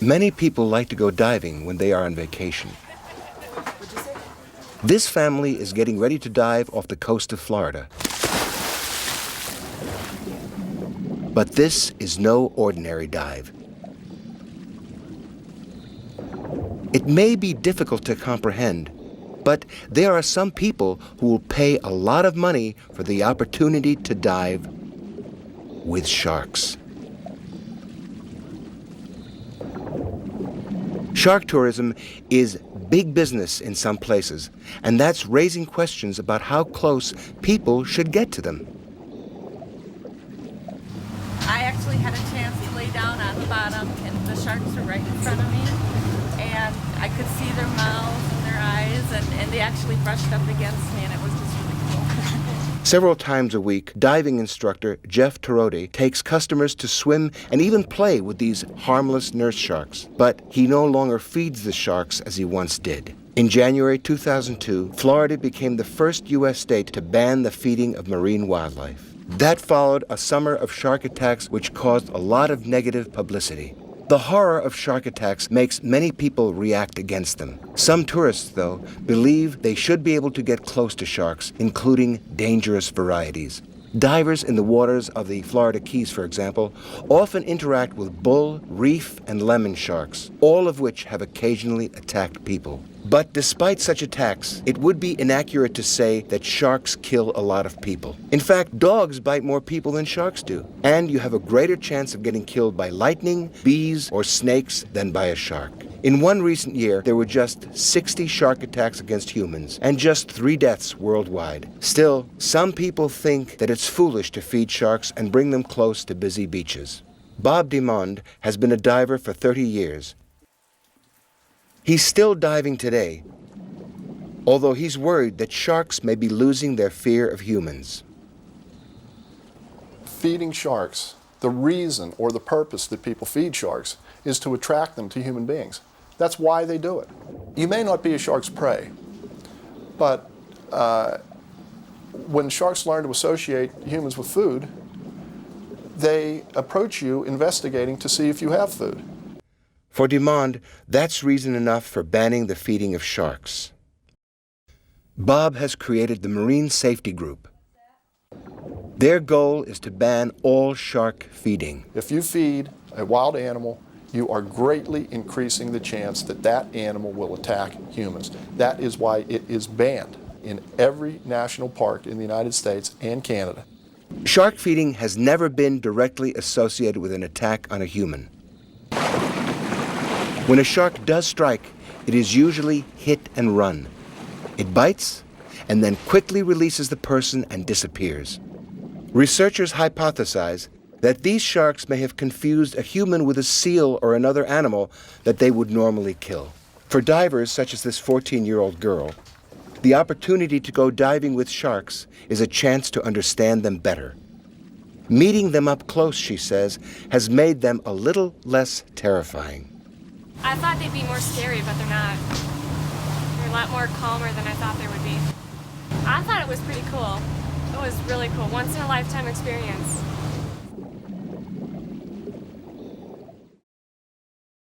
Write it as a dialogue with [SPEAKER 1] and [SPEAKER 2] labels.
[SPEAKER 1] Many people like to go diving when they are on vacation. This family is getting ready to dive off the coast of Florida. But this is no ordinary dive. It may be difficult to comprehend, but there are some people who will pay a lot of money for the opportunity to dive with sharks. Shark tourism is big business in some places, and that's raising questions about how close people should get to them.
[SPEAKER 2] I actually had a chance to lay down on the bottom, and the sharks were right in front of me, and I could see their mouths and their eyes, and they actually brushed up against me, and it was just really cool.
[SPEAKER 1] Several times a week, diving instructor Jeff Tarodi takes customers to swim and even play with these harmless nurse sharks. But he no longer feeds the sharks as he once did. In January 2002, Florida became the first U.S. state to ban the feeding of marine wildlife. That followed a summer of shark attacks which caused a lot of negative publicity. The horror of shark attacks makes many people react against them. Some tourists, though, believe they should be able to get close to sharks, including dangerous varieties. Divers in the waters of the Florida Keys, for example, often interact with bull, reef, and lemon sharks, all of which have occasionally attacked people. But despite such attacks, it would be inaccurate to say that sharks kill a lot of people. In fact, dogs bite more people than sharks do, and you have a greater chance of getting killed by lightning, bees, or snakes than by a shark. In one recent year, there were just 60 shark attacks against humans and just 3 deaths worldwide. Still, some people think that it's foolish to feed sharks and bring them close to busy beaches. Bob Dimond has been a diver for 30 years. He's still diving today, although he's worried that sharks may be losing their fear of humans.
[SPEAKER 3] Feeding sharks, the reason or the purpose that people feed sharks is to attract them to human beings. That's why they do it. You may not be a shark's prey, but when sharks learn to associate humans with food, they approach you investigating to see if you have food.
[SPEAKER 1] For Dimond, that's reason enough for banning the feeding of sharks. Bob has created the Marine Safety Group. Their goal is to ban all shark feeding.
[SPEAKER 3] If you feed a wild animal, you are greatly increasing the chance that that animal will attack humans. That is why it is banned in every national park in the United States and Canada.
[SPEAKER 1] Shark feeding has never been directly associated with an attack on a human. When a shark does strike, it is usually hit and run. It bites and then quickly releases the person and disappears. Researchers hypothesize that these sharks may have confused a human with a seal or another animal that they would normally kill. For divers such as this 14-year-old girl, the opportunity to go diving with sharks is a chance to understand them better. Meeting them up close, she says, has made them a little less terrifying.
[SPEAKER 4] I thought they'd be more scary, but they're not. They're a lot more calmer than I thought they would be. I thought it was pretty cool. It was really cool. Once in a lifetime experience.